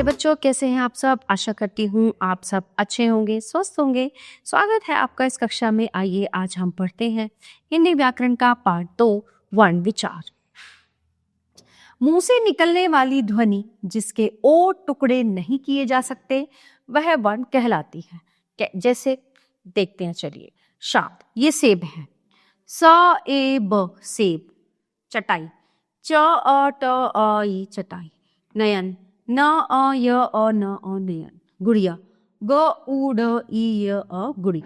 प्यारे बच्चों, कैसे हैं आप सब। आशा करती हूँ आप सब अच्छे होंगे, स्वस्थ होंगे। स्वागत है आपका इस कक्षा में। आइए आज हम पढ़ते हैं हिंदी व्याकरण का पाठ 2, वर्ण विचार। मुंह से निकलने वाली ध्वनि जिसके ओ टुकड़े नहीं किए जा सकते वह वर्ण कहलाती है। जैसे देखते हैं, चलिए। शब्द, ये सेब है। स ए ब, सेब। चटाई, च अ ट अ ई, चटाई। नयन, न अ य अ न अ, नयन। गुड़िया, ग उ ड ई य अ, गुड़ी।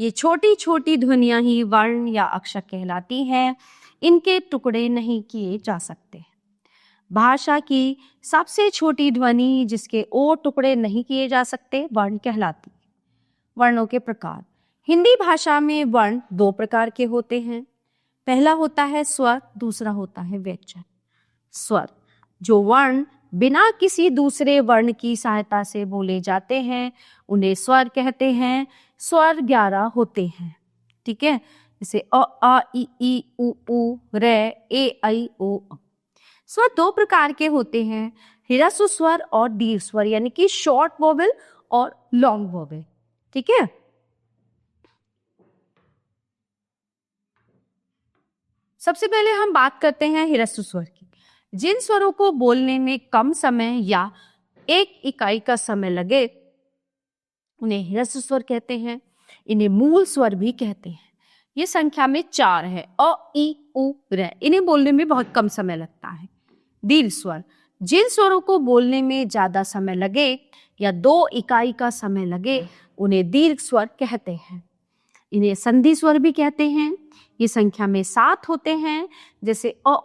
ये छोटी छोटी ध्वनियां ही वर्ण या अक्षर कहलाती हैं। इनके टुकड़े नहीं किए जा सकते। भाषा की सबसे छोटी ध्वनि जिसके ओ टुकड़े नहीं किए जा सकते वर्ण कहलाती है। वर्णों के प्रकार। हिंदी भाषा में वर्ण 2 प्रकार के होते हैं। पहला होता है स्वर, दूसरा होता है व्यंजन। स्वर, जो वर्ण बिना किसी दूसरे वर्ण की सहायता से बोले जाते हैं उन्हें स्वर कहते हैं। स्वर 11 होते हैं, ठीक है। जैसे अ आ ई उ ऊ, रे ए ऐ ओ अ। स्वर 2 प्रकार के होते हैं, ह्रस्व स्वर और दीर्घ स्वर, यानी कि शॉर्ट वोवेल और लॉन्ग वोवेल, ठीक है। सबसे पहले हम बात करते हैं ह्रस्व स्वर की। जिन स्वरों को बोलने में कम समय या 1 इकाई का समय लगे उन्हें ह्रस्व स्वर कहते हैं। इन्हें मूल स्वर भी कहते हैं। ये संख्या में 4 है। अ ई उ रे, इन्हें बोलने में बहुत कम समय लगता है। दीर्घ स्वर, जिन स्वरों को बोलने में ज्यादा समय लगे या 2 इकाई का समय लगे उन्हें दीर्घ स्वर कहते हैं। इन्हें संधि स्वर भी कहते हैं। ये संख्या में 7 होते हैं, जैसे अ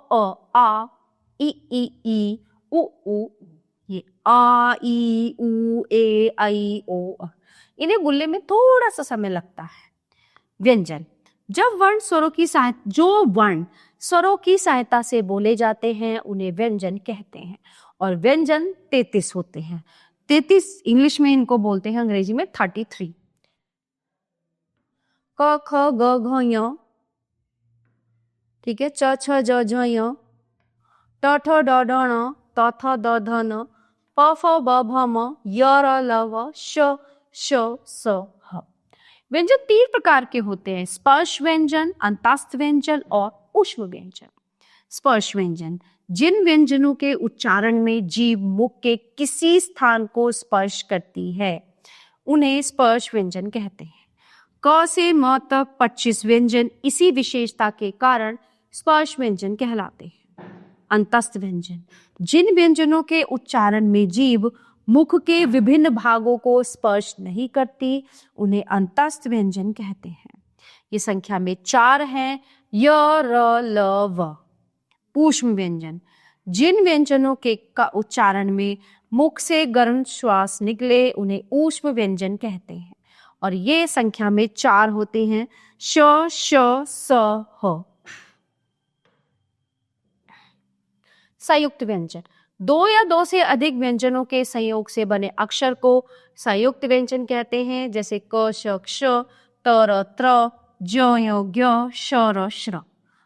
आ ई उ ऊ। ये आ ई उ ए ऐ ओ अ। इन्हें बोलने में थोड़ा सा समय लगता है। व्यंजन, जब वर्ण स्वरों की सहायता से बोले जाते हैं उन्हें व्यंजन कहते हैं। और व्यंजन 33 होते हैं। 33 इंग्लिश में इनको बोलते हैं, अंग्रेजी में 33। क ख ग घ य, ठीक है। च छ ज झ य, ट ठ ड ढ ण, त थ द ध न, प फ ब भ म, य र ल व, श श स ह। व्यंजन 3 प्रकार के होते हैं, स्पर्श व्यंजन, अंतस्थ व्यंजन और ऊष्म व्यंजन। स्पर्श व्यंजन, जिन व्यंजनों के उच्चारण में जीभ मुख के किसी स्थान को स्पर्श करती है उन्हें स्पर्श व्यंजन कहते हैं। क से म तक 25 व्यंजन इसी विशेषता के कारण स्पर्श व्यंजन कहलाते हैं। अंतस्थ व्यंजन, जिन व्यंजनों के उच्चारण में जीभ मुख के विभिन्न भागों को स्पर्श नहीं करती उन्हें अंतस्थ व्यंजन कहते हैं। ये संख्या में 4 हैं, य र ल व। ऊष्म व्यंजन, जिन व्यंजनों के का उच्चारण में मुख से गर्म श्वास निकले उन्हें ऊष्म व्यंजन कहते हैं। और ये संख्या में 4 होते हैं, श श स ह। संयुक्त व्यंजन, 2 या 2 से अधिक व्यंजनों के संयोग से बने अक्षर को संयुक्त व्यंजन कहते हैं। जैसे क श क्ष, त र त्र, ज य ज्ञ, श र श्र।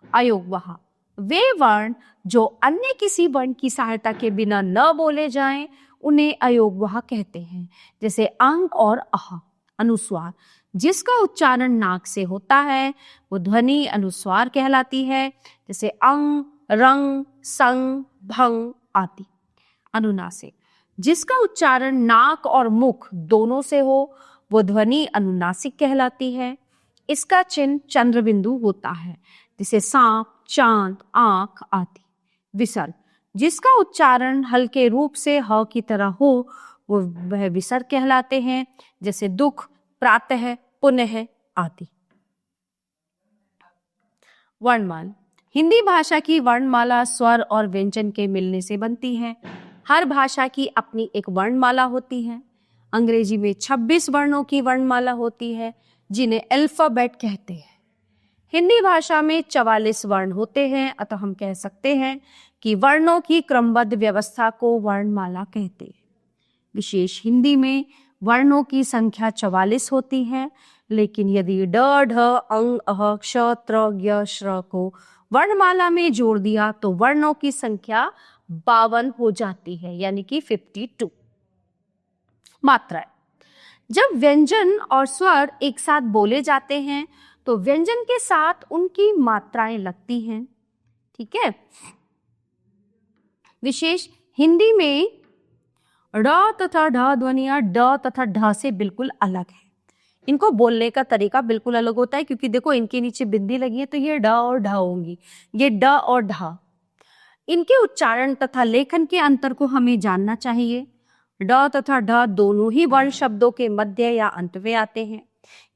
अयोग वहा, वे वर्ण जो अन्य किसी वर्ण की सहायता के बिना न बोले जाएं उन्हें अयोग वहा कहते हैं। जैसे अंग और अह। अनुस्वार, जिसका उच्चारण नाक से होता है वो ध्वनि अनुस्वार कहलाती है। जैसे अंग, रंग, संग, भंग आदि। अनुनासिक, जिसका उच्चारण नाक और मुख दोनों से हो वो ध्वनि अनुनासिक कहलाती है। इसका चिन्ह चंद्र बिंदु होता है, जैसे सांप, चांद, आंख आदि। विसर्ग, जिसका उच्चारण हल्के रूप से ह की तरह हो वो वह विसर्ग कहलाते हैं। जैसे दुख, प्रातः, पुनः आदि। वर्णमाला, हिंदी भाषा की वर्णमाला स्वर और व्यंजन के मिलने से बनती है। हर भाषा की अपनी एक वर्णमाला होती है। अंग्रेजी में 26 वर्णों की वर्णमाला होती है जिन्हें अल्फाबेट कहते हैं। हिंदी भाषा में 44 वर्ण होते हैं, अतः हम कह सकते हैं कि वर्णों की क्रमबद्ध व्यवस्था को वर्णमाला कहते हैं। विशेष हिंदी में वर्णों की संख्या 44 होती है, लेकिन यदि ड, ढ, अंग, अह, क्ष, त्र, ज्ञ, श्र को वर्णमाला में जोड़ दिया तो वर्णों की संख्या 52 हो जाती है, यानी कि 52। मात्राएं, जब व्यंजन और स्वर एक साथ बोले जाते हैं तो व्यंजन के साथ उनकी मात्राएं लगती हैं। ठीक है। विशेष हिंदी में ड तथा ढ ध्वनियां ड तथा ढ से बिल्कुल अलग है। इनको बोलने का तरीका बिल्कुल अलग होता है, क्योंकि देखो इनके नीचे बिंदी लगी है तो ये ड और ढ होंगी, ये ड और ढ। इनके उच्चारण तथा लेखन के अंतर को हमें जानना चाहिए। ड तथा ढ दोनों ही वर्ण शब्दों के मध्य या अंत में आते हैं।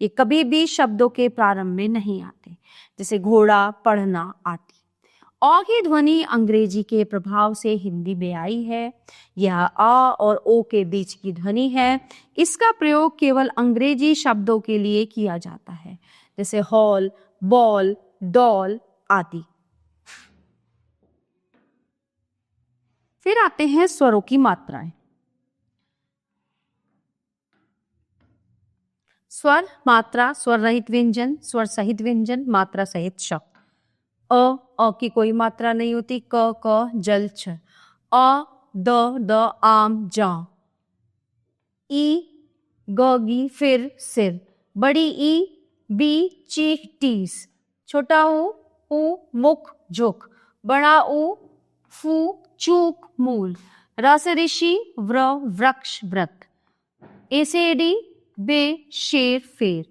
ये कभी भी शब्दों के प्रारंभ में नहीं आते, जैसे घोड़ा, पढ़ना आदि। अ की ध्वनि अंग्रेजी के प्रभाव से हिंदी में आई है। यह आ और ओ के बीच की ध्वनि है। इसका प्रयोग केवल अंग्रेजी शब्दों के लिए किया जाता है, जैसे हॉल, बॉल, डॉल आदि। फिर आते हैं स्वरों की मात्राएं। स्वर, मात्रा, स्वर रहित व्यंजन, स्वर सहित व्यंजन, मात्रा सहित शब्द। अ की कोई मात्रा नहीं होती, क जल छ। अ द आम जा। ई गी फिर सिर। बड़ी ई बी चीख टीस। छोटा ऊ मुख झुक। बड़ा ऊ फू चूक मूल। रस ऋषि व्र वृक्ष व्रत। ए से एडी बे शेर फेर।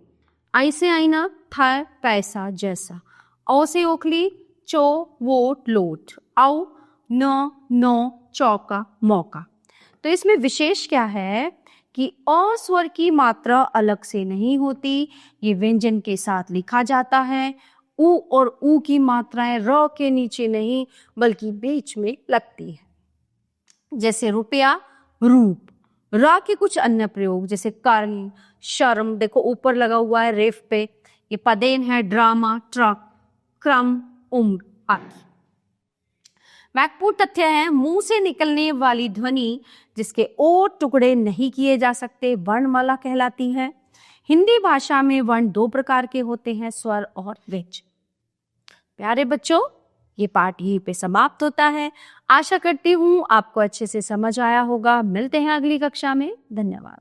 आई से आईना था पैसा जैसा। औ से ओखली चो वोट लोट। औ न नो चौका मौका। तो इसमें विशेष क्या है कि अ स्वर की मात्रा अलग से नहीं होती, ये व्यंजन के साथ लिखा जाता है। उ और ऊ की मात्राएं र के नीचे नहीं बल्कि बीच में लगती है, जैसे रुपया, रूप। र के कुछ अन्य प्रयोग जैसे कर्म, शर्म, देखो ऊपर लगा हुआ है रेफ पे, ये पदेन है, ड्रामा, ट्रक, क्रम, उम्र आदि। महत्वपूर्ण तथ्य है, मुंह से निकलने वाली ध्वनि जिसके ओ टुकड़े नहीं किए जा सकते वर्णमाला कहलाती है। हिंदी भाषा में वर्ण दो प्रकार के होते हैं, स्वर और व्यंजन। प्यारे बच्चों, ये पाठ यहीं पे समाप्त होता है। आशा करती हूँ आपको अच्छे से समझ आया होगा। मिलते हैं अगली कक्षा में। धन्यवाद।